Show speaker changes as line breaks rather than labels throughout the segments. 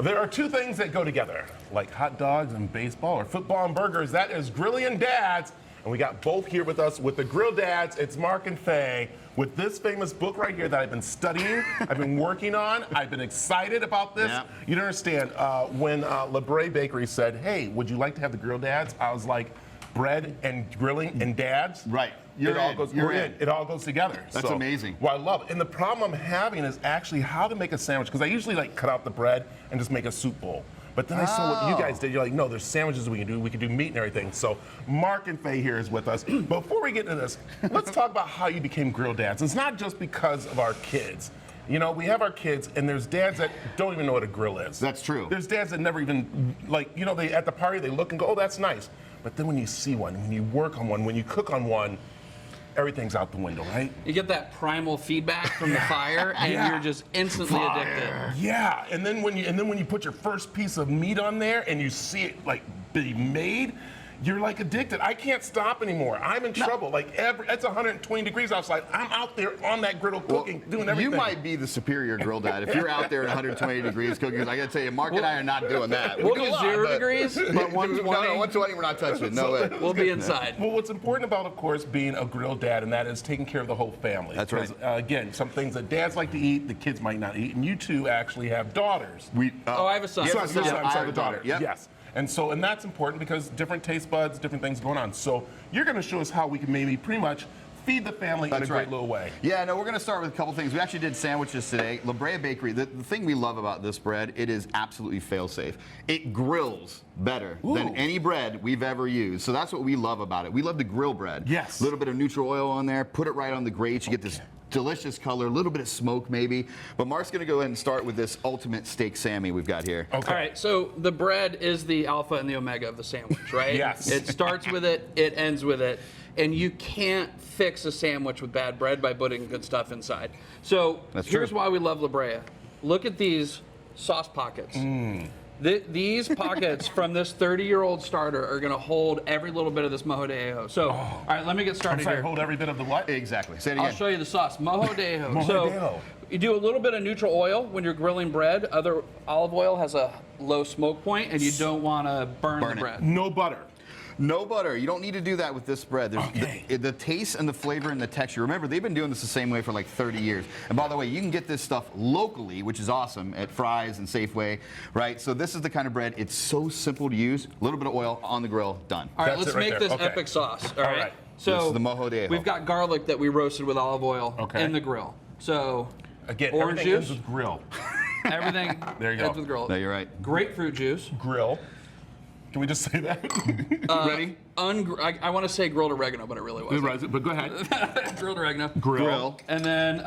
There are two things that go together, like hot dogs and baseball or football and burgers. That is grilling dads. And we got both here with us with the Grill Dads. It's Mark and Faye with this famous book right here that I've been studying, I've been working on, I've been excited about this.
Yeah.
You don't understand, when Brea Bakery said, hey, would you like to have the Grill Dads? I was like, bread and grilling and dads?
Right.
It all goes together.
That's amazing.
Well, I love it. And the problem I'm having is actually how to make a sandwich, because I usually like cut out the bread and just make a soup bowl. But then I saw what you guys did. You're like, no, there's sandwiches we can do. We can do meat and everything. So Mark and Faye here is with us. Before we get into this, let's talk about how you became Grill Dads. It's not just because of our kids. You know, we have our kids, and there's dads that don't even know what a grill is.
That's true.
There's dads that never even, like, you know, they at the party, they look and go, oh, that's nice. But then when you see one, when you work on one, when you cook on one, everything's out the window, right?
You get that primal feedback from the fire, and you're just instantly addicted.
Yeah, and then when you put your first piece of meat on there and you see it like be made, you're like addicted. I can't stop anymore. I'm in trouble. Like it's 120 degrees outside. I'm out there on that griddle cooking, doing everything.
You might be the superior grill dad if you're out there at 120 degrees cooking. I got to tell you, Mark and I are not doing that.
We'll do 0 degrees, but 120.
No, 120, we're not touching it. No way.
We'll be inside.
Well, what's important about, of course, being a grill dad, and that is taking care of the whole family.
That's right.
Again, some things that dads like to eat, the kids might not eat, and you two actually have daughters.
I have a son.
Son,
I have
the
a
daughter.
daughter. Yep.
Yes. And that's important because different taste buds, different things going on. So you're going to show us how we can maybe pretty much feed the family in a great little way.
Yeah, no, we're going to start with a couple things. We actually did sandwiches today. Brea Bakery, the thing we love about this bread, it is absolutely fail-safe. It grills better than any bread we've ever used. So that's what we love about it. We love the grill bread.
Yes.
A little bit of neutral oil on there, put it right on the grate. You get this delicious color, a little bit of smoke maybe. But Mark's going to go ahead and start with this ultimate steak Sammy we've got here.
Okay.
All right, so the bread is the alpha and the omega of the sandwich, right?
Yes.
It starts with it, it ends with it. And you can't fix a sandwich with bad bread by putting good stuff inside. So here's why we love La Brea. Look at these sauce pockets. These pockets from this 30-year-old starter are going to hold every little bit of this mojo de ajo. So, all right, let me get started here.
Hold every bit of the what?
Exactly. Say it again.
I'll show you the sauce. Mojo de ajo.
Mojo de ajo.
You do a little bit of neutral oil when you're grilling bread. Other olive oil has a low smoke point, and you don't want to burn the bread.
No butter.
No butter. You don't need to do that with this bread. There's the taste and the flavor and the texture. Remember, they've been doing this the same way for like 30 years. And by the way, you can get this stuff locally, which is awesome, at Fry's and Safeway, right? So this is the kind of bread, it's so simple to use. A little bit of oil on the grill, done.
All right, let's make this epic sauce. All right. So
this is the mojo de ajo.
we've got garlic that we roasted with olive oil in the grill. So
again,
orange
everything
juice.
ends with grill.
Everything
there you go.
ends with grill.
No, you're right.
Grapefruit juice.
Grill. Can we just say that?
Ready?
I want to say grilled oregano, but it really wasn't.
But go ahead.
Grilled oregano.
Grill.
And then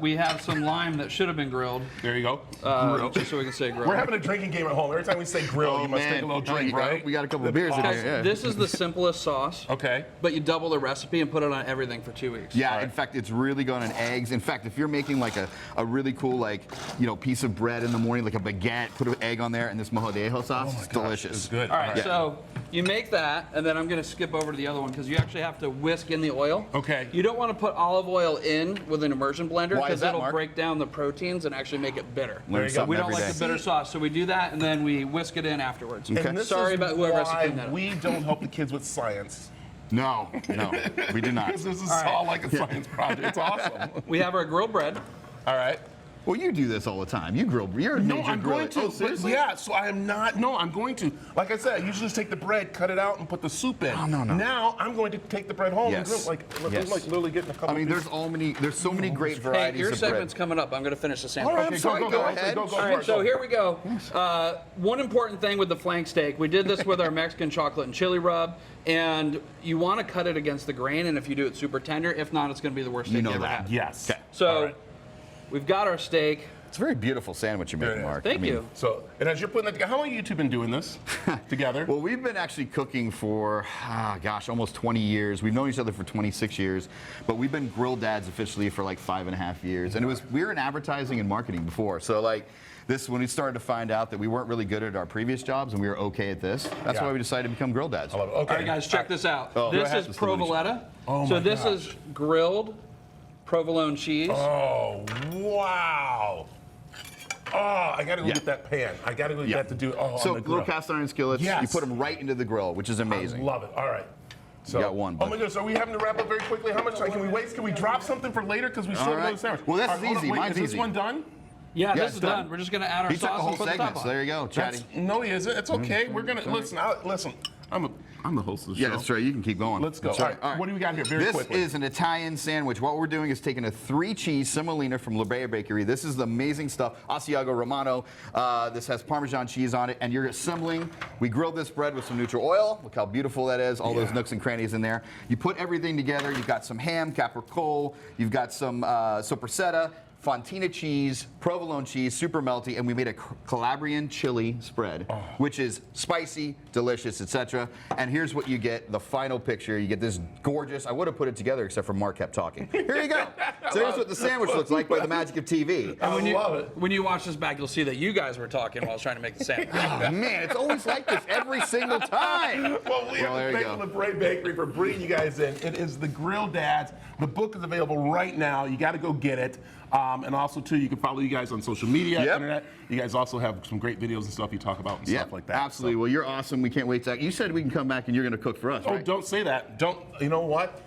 we have some lime that should have been grilled.
There you go.
Grill. Just so we can say grill.
We're having a drinking game at home. Every time we say grill, you must take a little drink, right?
We got a couple of beers in here. Yeah.
This is the simplest sauce.
Okay.
But you double the recipe and put it on everything for 2 weeks.
Yeah, in fact, it's really good on eggs. In fact, if you're making like a really cool piece of bread in the morning, like a baguette, put an egg on there and this mojo de ajo sauce, it's delicious.
It's good.
All right, so you make that, and then I'm going to skip over to the other one because you actually have to whisk in the oil.
Okay.
You don't want to put olive oil in with an immersion blender
Why is
because
that,
it'll
Mark?
break down the proteins and actually make it bitter.
There you go.
We don't like
Every
the
day.
bitter sauce, so we do that, and then we whisk it in afterwards.
And this
Sorry
is
about whoever has to
why
clean that up.
we don't help the kids with science.
No, we do not.
Because this is all like a science project. It's awesome.
We have our grilled bread.
All right.
Well, you do this all the time. You grill. You're a major
I'm
griller.
going to.
Oh, seriously?
Yeah, so I am not. No, I'm going to. Like I said, I usually just take the bread, cut it out, and put the soup in.
Oh, no.
Now I'm going to take the bread home and grill.
Yes.
Like literally getting a couple.
I mean, there's so many great varieties
Hey, your
of
segment's
bread.
coming up. I'm going to finish the sandwich.
All right, I'm sorry. Go ahead.
Go
All right, so here we go. One important thing with the flank steak, we did this with our Mexican chocolate and chili rub, and you want to cut it against the grain, and if you do it super tender, if not, it's going to be the worst steak you ever had.
Yes.
Okay.
So we've got our steak.
It's a very beautiful sandwich you're making, Mark.
Thank you.
So, and as you're putting that together, how long have you two been doing this together?
Well, we've been actually cooking for, almost 20 years. We've known each other for 26 years, but we've been grill dads officially for like 5.5 years. And we were in advertising and marketing before. So when we started to find out that we weren't really good at our previous jobs and we were okay at this, that's why we decided to become grill dads.
I love it. Okay.
All right, guys, check this out.
Oh,
this is provoletta. So this is grilled provolone cheese.
Oh, wow. I gotta go get that pan. I gotta go get that to do it on
So
the grill.
little cast iron skillets,
Yes.
you put them right into the grill, which is amazing.
I love it. All right. So,
You got one,
Oh
bud.
my goodness, are we having to wrap up very quickly? How much time can we waste? Can we drop something for later? Because we still have another sandwich.
Well, this
All
is
right, hold on,
easy.
wait,
Mine's
is this
easy.
one done?
Yeah,
Yeah,
this
it's
is
done.
done. We're just gonna add our
He took the
sauce
whole
and put the
segment,
top
so
on.
there you go, Chatty.
No, he isn't. It's okay. We're gonna listen. Listen. I'm the host of the show.
Yeah, that's right. You can keep going.
Let's go.
That's
All
right.
right. What do we got here? Very
This
quickly.
is an Italian sandwich. What we're doing is taking a 3-cheese semolina from Brea Bakery. This is the amazing stuff. Asiago Romano. This has Parmesan cheese on it, and you're assembling. We grilled this bread with some neutral oil. Look how beautiful that is. All those nooks and crannies in there. You put everything together. You've got some ham, capricole. You've got some sopressata, fontina cheese, provolone cheese, super melty, and we made a Calabrian chili spread, which is spicy, delicious, etc. And here's what you get, the final picture. You get this gorgeous, I would have put it together except for Mark kept talking. Here you go. So here's what the sandwich looks like by the magic of TV.
And
love it.
when you watch this back, you'll see that you guys were talking while I was trying to make the sandwich.
Oh, man, it's always like this every single time.
Well, we have
there
to
you
thank
go.
the Brea Bakery for bringing you guys in. It is the Grill Dads. The book is available right now. You got to go get it. And also, too, you can follow you guys on social media, internet. You guys also have some great videos and stuff you talk about and stuff like that.
Absolutely. Well, you're awesome. We can't wait to. You said we can come back and you're going to cook for us,
Oh,
right?
don't say that. Don't. You know what?